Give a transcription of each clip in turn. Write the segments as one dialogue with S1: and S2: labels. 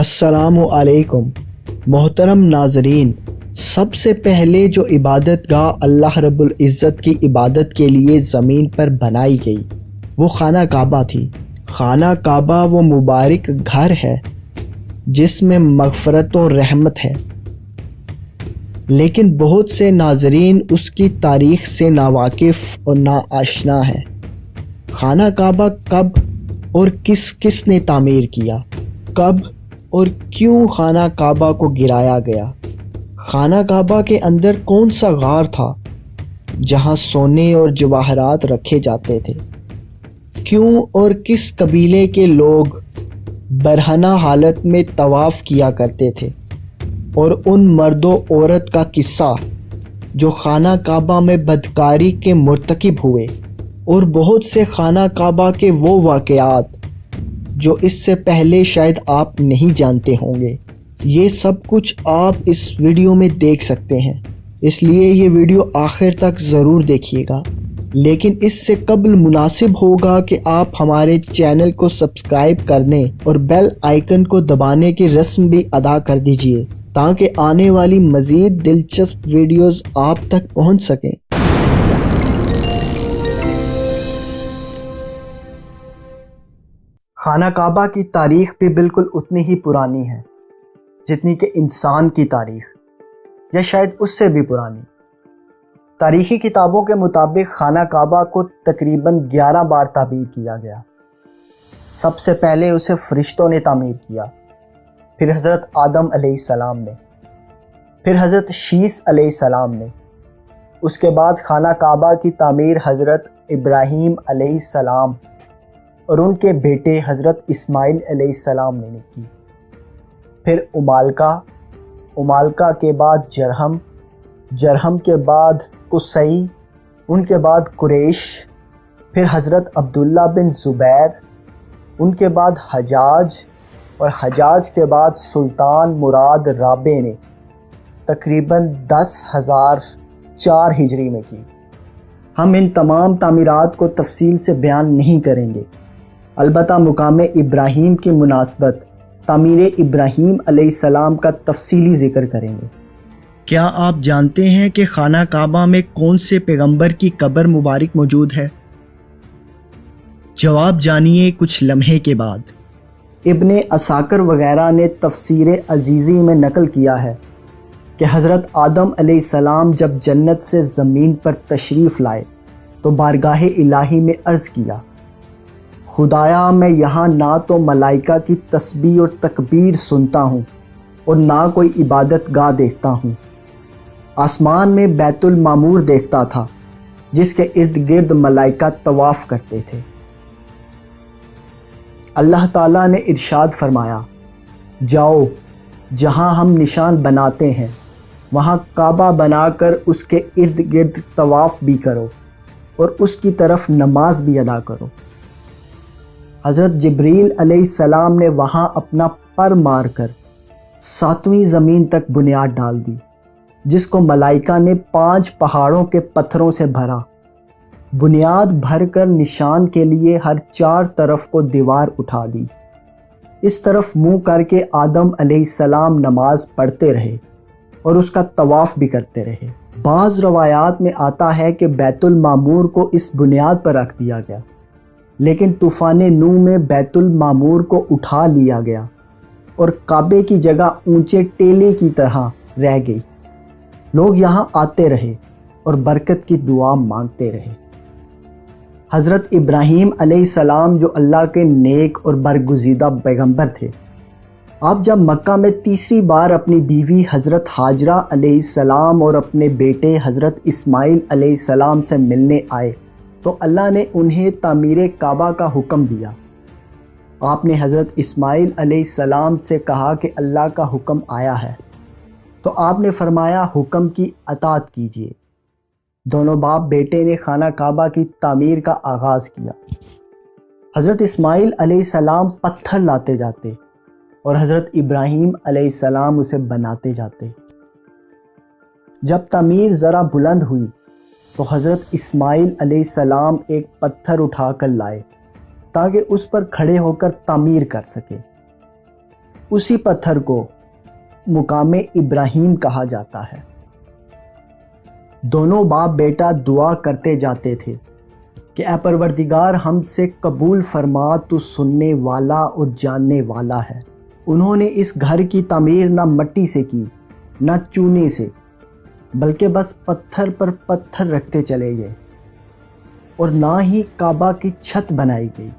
S1: السلام علیکم محترم ناظرین، سب سے پہلے جو عبادت گاہ اللہ رب العزت کی عبادت کے لیے زمین پر بنائی گئی وہ خانہ کعبہ تھی۔ خانہ کعبہ وہ مبارک گھر ہے جس میں مغفرت و رحمت ہے، لیکن بہت سے ناظرین اس کی تاریخ سے ناواقف اور ناآشنا ہیں۔ خانہ کعبہ کب اور کس نے تعمیر کیا؟ کب اور کیوں خانہ کعبہ کو گرایا گیا؟ خانہ کعبہ کے اندر کون سا غار تھا جہاں سونے اور جواہرات رکھے جاتے تھے؟ کیوں اور کس قبیلے کے لوگ برہنہ حالت میں طواف کیا کرتے تھے؟ اور ان مرد و عورت کا قصہ جو خانہ کعبہ میں بدکاری کے مرتکب ہوئے، اور بہت سے خانہ کعبہ کے وہ واقعات جو اس سے پہلے شاید آپ نہیں جانتے ہوں گے، یہ سب کچھ آپ اس ویڈیو میں دیکھ سکتے ہیں، اس لیے یہ ویڈیو آخر تک ضرور دیکھیے گا۔ لیکن اس سے قبل مناسب ہوگا کہ آپ ہمارے چینل کو سبسکرائب کرنے اور بیل آئیکن کو دبانے کی رسم بھی ادا کر دیجئے تاکہ آنے والی مزید دلچسپ ویڈیوز آپ تک پہنچ سکیں۔ خانہ کعبہ کی تاریخ بھی بالکل اتنی ہی پرانی ہے جتنی کہ انسان کی تاریخ، یا شاید اس سے بھی پرانی۔ تاریخی کتابوں کے مطابق خانہ کعبہ کو تقریباً 11 بار تعمیر کیا گیا۔ سب سے پہلے اسے فرشتوں نے تعمیر کیا، پھر حضرت آدم علیہ السلام نے، پھر حضرت شیس علیہ السلام نے، اس کے بعد خانہ کعبہ کی تعمیر حضرت ابراہیم علیہ السلام اور ان کے بیٹے حضرت اسماعیل علیہ السلام نے کی، پھر امالکا کے بعد جرہم کے بعد قصی، ان کے بعد قریش، پھر حضرت عبداللہ بن زبیر، ان کے بعد حجاج، اور حجاج کے بعد سلطان مراد رابع نے تقریباً 10,004 ہجری میں کی۔ ہم ان تمام تعمیرات کو تفصیل سے بیان نہیں کریں گے، البتہ مقام ابراہیم کی مناسبت تعمیر ابراہیم علیہ السلام کا تفصیلی ذکر کریں گے۔ کیا آپ جانتے ہیں کہ خانہ کعبہ میں کون سے پیغمبر کی قبر مبارک موجود ہے؟ جواب جانیے کچھ لمحے کے بعد۔ ابن عساکر وغیرہ نے تفسیر عزیزی میں نقل کیا ہے کہ حضرت آدم علیہ السلام جب جنت سے زمین پر تشریف لائے تو بارگاہ الہی میں عرض کیا، خدایا میں یہاں نہ تو ملائکہ کی تسبیح اور تکبیر سنتا ہوں اور نہ کوئی عبادت گاہ دیکھتا ہوں۔ آسمان میں بیت المعمور دیکھتا تھا جس کے ارد گرد ملائکہ طواف کرتے تھے۔ اللہ تعالیٰ نے ارشاد فرمایا، جاؤ جہاں ہم نشان بناتے ہیں وہاں کعبہ بنا کر اس کے ارد گرد طواف بھی کرو اور اس کی طرف نماز بھی ادا کرو۔ حضرت جبریل علیہ السلام نے وہاں اپنا پر مار کر 7ویں زمین تک بنیاد ڈال دی، جس کو ملائکہ نے 5 پہاڑوں کے پتھروں سے بھرا۔ بنیاد بھر کر نشان کے لیے ہر 4 طرف کو دیوار اٹھا دی۔ اس طرف منہ کر کے آدم علیہ السلام نماز پڑھتے رہے اور اس کا طواف بھی کرتے رہے۔ بعض روایات میں آتا ہے کہ بیت المعمور کو اس بنیاد پر رکھ دیا گیا، لیکن طوفان نوح میں بیت المعمور کو اٹھا لیا گیا اور کعبے کی جگہ اونچے ٹیلے کی طرح رہ گئی۔ لوگ یہاں آتے رہے اور برکت کی دعا مانگتے رہے۔ حضرت ابراہیم علیہ السلام جو اللہ کے نیک اور برگزیدہ پیغمبر تھے، آپ جب مکہ میں تیسری بار اپنی بیوی حضرت ہاجرہ علیہ السلام اور اپنے بیٹے حضرت اسماعیل علیہ السلام سے ملنے آئے تو اللہ نے انہیں تعمیر کعبہ کا حکم دیا۔ آپ نے حضرت اسماعیل علیہ السلام سے کہا کہ اللہ کا حکم آیا ہے، تو آپ نے فرمایا حکم کی اطاعت کیجیے۔ دونوں باپ بیٹے نے خانہ کعبہ کی تعمیر کا آغاز کیا۔ حضرت اسماعیل علیہ السلام پتھر لاتے جاتے اور حضرت ابراہیم علیہ السلام اسے بناتے جاتے۔ جب تعمیر ذرا بلند ہوئی تو حضرت اسماعیل علیہ السلام ایک پتھر اٹھا کر لائے تاکہ اس پر کھڑے ہو کر تعمیر کر سکے۔ اسی پتھر کو مقام ابراہیم کہا جاتا ہے۔ دونوں باپ بیٹا دعا کرتے جاتے تھے کہ اے پروردگار ہم سے قبول فرما، تو سننے والا اور جاننے والا ہے۔ انہوں نے اس گھر کی تعمیر نہ مٹی سے کی نہ چونے سے، بلکہ بس پتھر پر پتھر رکھتے چلے گئے، اور نہ ہی کعبہ کی چھت بنائی گئی۔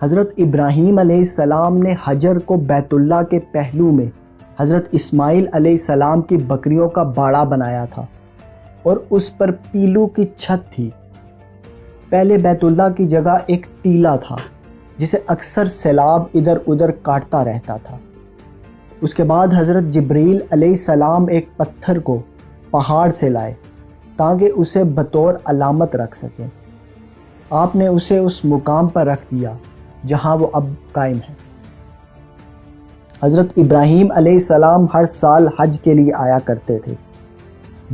S1: حضرت ابراہیم علیہ السلام نے حجر کو بیت اللہ کے پہلو میں حضرت اسماعیل علیہ السلام کی بکریوں کا باڑا بنایا تھا، اور اس پر پیلو کی چھت تھی۔ پہلے بیت اللہ کی جگہ ایک ٹیلا تھا جسے اکثر سیلاب ادھر ادھر کاٹتا رہتا تھا۔ اس کے بعد حضرت جبریل علیہ السلام ایک پتھر کو پہاڑ سے لائے تاکہ اسے بطور علامت رکھ سکیں۔ آپ نے اسے اس مقام پر رکھ دیا جہاں وہ اب قائم ہے۔ حضرت ابراہیم علیہ السلام ہر سال حج کے لیے آیا کرتے تھے۔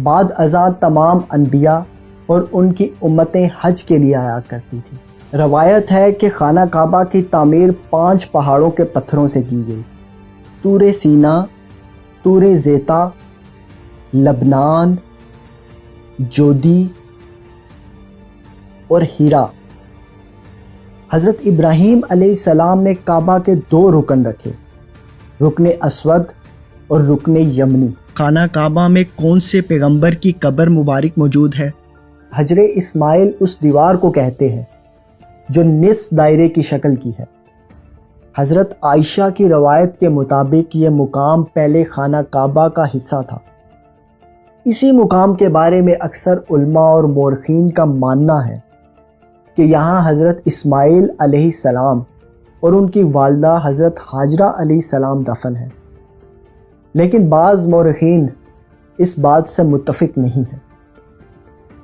S1: بعد ازاں تمام انبیاء اور ان کی امتیں حج کے لیے آیا کرتی تھی۔ روایت ہے کہ خانہ کعبہ کی تعمیر 5 پہاڑوں کے پتھروں سے کی گئی: طور سینا، طور زیتا، لبنان، جودی اور ہیرا۔ حضرت ابراہیم علیہ السلام نے کعبہ کے 2 رکن رکھے، رکن اسود اور رکن یمنی۔ خانہ کعبہ میں کون سے پیغمبر کی قبر مبارک موجود ہے؟ حجر اسماعیل اس دیوار کو کہتے ہیں جو نصف دائرے کی شکل کی ہے۔ حضرت عائشہ کی روایت کے مطابق یہ مقام پہلے خانہ کعبہ کا حصہ تھا۔ اسی مقام کے بارے میں اکثر علماء اور مورخین کا ماننا ہے کہ یہاں حضرت اسماعیل علیہ السلام اور ان کی والدہ حضرت ہاجرہ علیہ السلام دفن ہیں، لیکن بعض مورخین اس بات سے متفق نہیں ہیں۔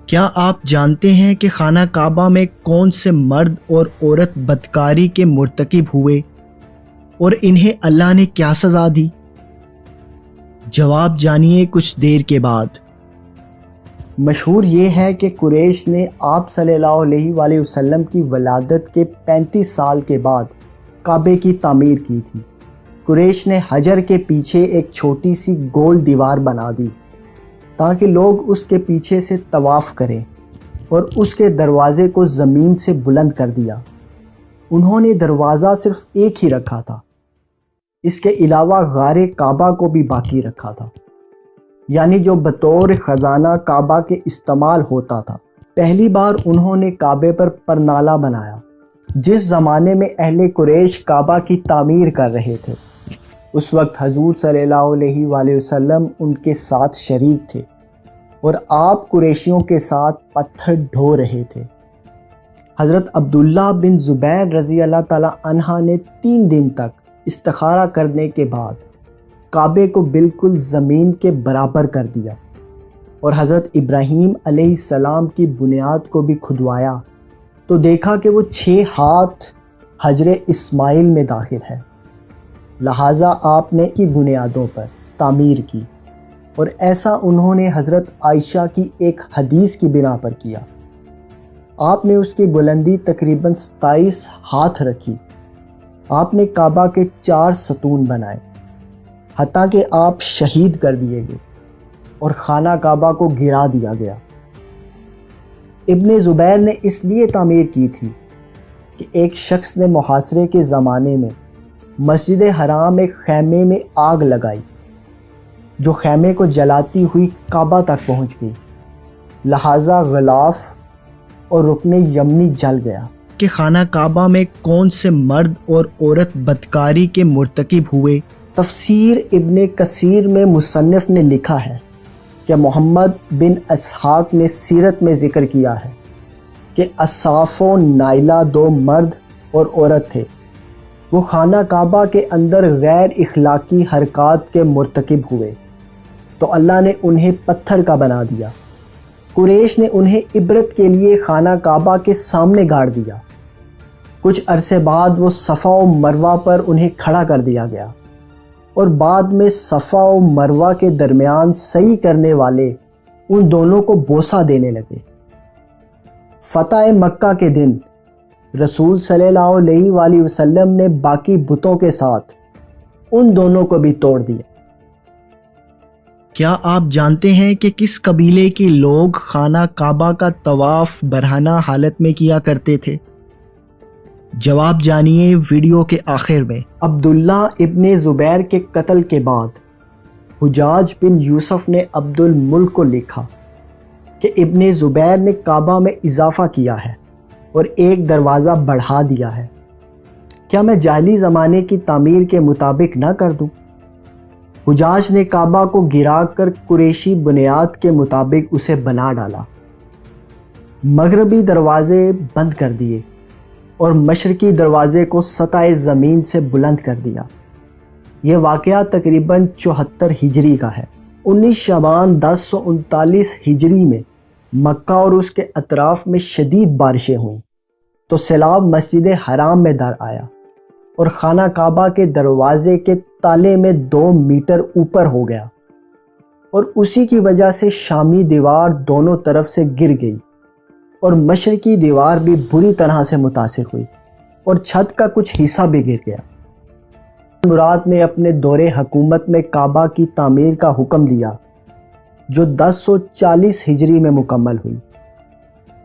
S1: کیا آپ جانتے ہیں کہ خانہ کعبہ میں کون سے مرد اور عورت بدکاری کے مرتکب ہوئے اور انہیں اللہ نے کیا سزا دی؟ جواب جانیے کچھ دیر کے بعد۔ مشہور یہ ہے کہ قریش نے آپ صلی اللہ علیہ وآلہ وسلم کی ولادت کے 35 سال کے بعد کعبے کی تعمیر کی تھی۔ قریش نے حجر کے پیچھے ایک چھوٹی سی گول دیوار بنا دی تاکہ لوگ اس کے پیچھے سے طواف کریں، اور اس کے دروازے کو زمین سے بلند کر دیا۔ انہوں نے دروازہ صرف ایک ہی رکھا تھا، اس کے علاوہ غار کعبہ کو بھی باقی رکھا تھا، یعنی جو بطور خزانہ کعبہ کے استعمال ہوتا تھا۔ پہلی بار انہوں نے کعبے پر پرنالہ بنایا۔ جس زمانے میں اہل قریش کعبہ کی تعمیر کر رہے تھے، اس وقت حضور صلی اللہ علیہ وآلہ وسلم ان کے ساتھ شریک تھے، اور آپ قریشیوں کے ساتھ پتھر ڈھو رہے تھے۔ حضرت عبداللہ بن زبیر رضی اللہ تعالی عنہ نے 3 دن تک استخارہ کرنے کے بعد کعبے کو بالکل زمین کے برابر کر دیا، اور حضرت ابراہیم علیہ السلام کی بنیاد کو بھی کھدوایا تو دیکھا کہ وہ 6 ہاتھ حجر اسماعیل میں داخل ہے۔ لہٰذا آپ نے کی بنیادوں پر تعمیر کی، اور ایسا انہوں نے حضرت عائشہ کی ایک حدیث کی بنا پر کیا۔ آپ نے اس کی بلندی تقریباً 27 ہاتھ رکھی۔ آپ نے کعبہ کے 4 ستون بنائے، حتیٰ کہ آپ شہید کر دیے گئے اور خانہ کعبہ کو گرا دیا گیا۔ ابن زبیر نے اس لیے تعمیر کی تھی کہ ایک شخص نے محاصرے کے زمانے میں مسجد حرام ایک خیمے میں آگ لگائی، جو خیمے کو جلاتی ہوئی کعبہ تک پہنچ گئی، لہٰذا غلاف اور رکن یمنی جل گیا۔ کہ خانہ کعبہ میں کون سے مرد اور عورت بدکاری کے مرتکب ہوئے؟ تفسیر ابن کثیر میں مصنف نے لکھا ہے کہ محمد بن اسحاق نے سیرت میں ذکر کیا ہے کہ اصاف و نائلہ 2 مرد اور عورت تھے۔ وہ خانہ کعبہ کے اندر غیر اخلاقی حرکات کے مرتکب ہوئے تو اللہ نے انہیں پتھر کا بنا دیا۔ قریش نے انہیں عبرت کے لیے خانہ کعبہ کے سامنے گاڑ دیا۔ کچھ عرصے بعد وہ صفا و مروہ پر انہیں کھڑا کر دیا گیا، اور بعد میں صفا و مروہ کے درمیان سعی کرنے والے ان دونوں کو بوسہ دینے لگے۔ فتح مکہ کے دن رسول صلی اللہ علیہ وآلہ وسلم نے باقی بتوں کے ساتھ ان دونوں کو بھی توڑ دیا۔ کیا آپ جانتے ہیں کہ کس قبیلے کے لوگ خانہ کعبہ کا طواف برہنہ حالت میں کیا کرتے تھے؟ جواب جانیے ویڈیو کے آخر میں۔ عبداللہ ابن زبیر کے قتل کے بعد حجاج بن یوسف نے عبد الملک کو لکھا کہ ابن زبیر نے کعبہ میں اضافہ کیا ہے اور ایک دروازہ بڑھا دیا ہے، کیا میں جاہلی زمانے کی تعمیر کے مطابق نہ کر دوں؟ حجاج نے کعبہ کو گرا کر قریشی بنیاد کے مطابق اسے بنا ڈالا، مغربی دروازے بند کر دیے اور مشرقی دروازے کو سطح زمین سے بلند کر دیا۔ یہ واقعہ تقریباً 74 ہجری کا ہے۔ 19 شعبان 1039 ہجری میں مکہ اور اس کے اطراف میں شدید بارشیں ہوئیں تو سیلاب مسجد حرام میں در آیا اور خانہ کعبہ کے دروازے کے تالے میں 2 میٹر اوپر ہو گیا، اور اسی کی وجہ سے شامی دیوار دونوں طرف سے گر گئی اور مشرقی دیوار بھی بری طرح سے متاثر ہوئی اور چھت کا کچھ حصہ بھی گر گیا۔ مراد نے اپنے دور حکومت میں کعبہ کی تعمیر کا حکم دیا جو 1040 ہجری میں مکمل ہوئی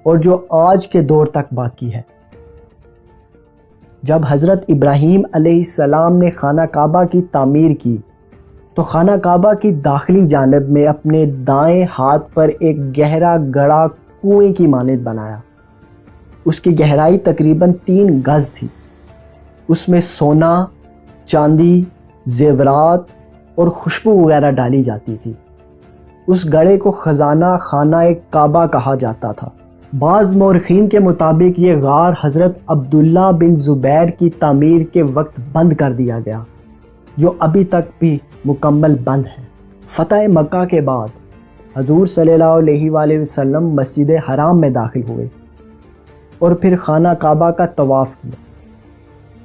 S1: اور جو آج کے دور تک باقی ہے۔ جب حضرت ابراہیم علیہ السلام نے خانہ کعبہ کی تعمیر کی تو خانہ کعبہ کی داخلی جانب میں اپنے دائیں ہاتھ پر ایک گہرا گڑھا کنویں کی مانند بنایا۔ اس کی گہرائی تقریباً 3 گز تھی۔ اس میں سونا، چاندی، زیورات اور خوشبو وغیرہ ڈالی جاتی تھی۔ اس گڑھے کو خزانہ خانہ کعبہ کہا جاتا تھا۔ بعض مورخین کے مطابق یہ غار حضرت عبداللہ بن زبیر کی تعمیر کے وقت بند کر دیا گیا، جو ابھی تک بھی مکمل بند ہے۔ فتح مکہ کے بعد حضور صلی اللہ علیہ وآلہ وسلم مسجد حرام میں داخل ہوئے اور پھر خانہ کعبہ کا طواف کیا۔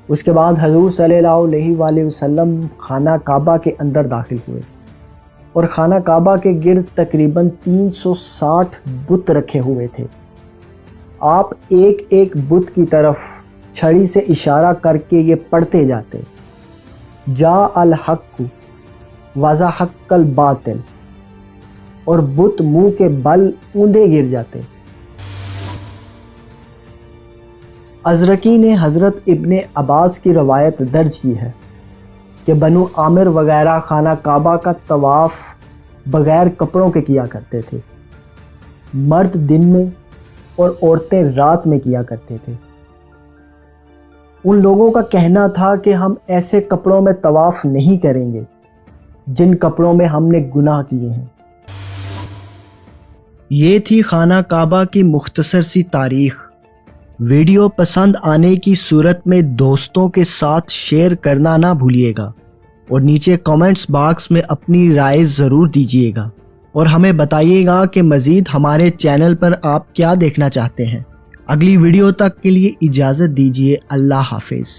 S1: اس کے بعد حضور صلی اللہ علیہ وآلہ وسلم خانہ کعبہ کے اندر داخل ہوئے اور خانہ کعبہ کے گرد تقریباً 360 بت رکھے ہوئے تھے۔ آپ ایک ایک بت کی طرف چھڑی سے اشارہ کر کے یہ پڑھتے جاتے: جا الحق وزحق الباطل، اور بت منہ کے بل اوندے گر جاتے۔ ازرقی نے حضرت ابن عباس کی روایت درج کی ہے کہ بنو عامر وغیرہ خانہ کعبہ کا طواف بغیر کپڑوں کے کیا کرتے تھے، مرد دن میں اور عورتیں رات میں کیا کرتے تھے۔ ان لوگوں کا کہنا تھا کہ ہم ایسے کپڑوں میں طواف نہیں کریں گے جن کپڑوں میں ہم نے گناہ کیے ہیں۔ یہ تھی خانہ کعبہ کی مختصر سی تاریخ۔ ویڈیو پسند آنے کی صورت میں دوستوں کے ساتھ شیئر کرنا نہ بھولیے گا اور نیچے کمنٹس باکس میں اپنی رائے ضرور دیجیے گا اور ہمیں بتائیے گا کہ مزید ہمارے چینل پر آپ کیا دیکھنا چاہتے ہیں۔ اگلی ویڈیو تک کے لیے اجازت دیجیے۔ اللہ حافظ۔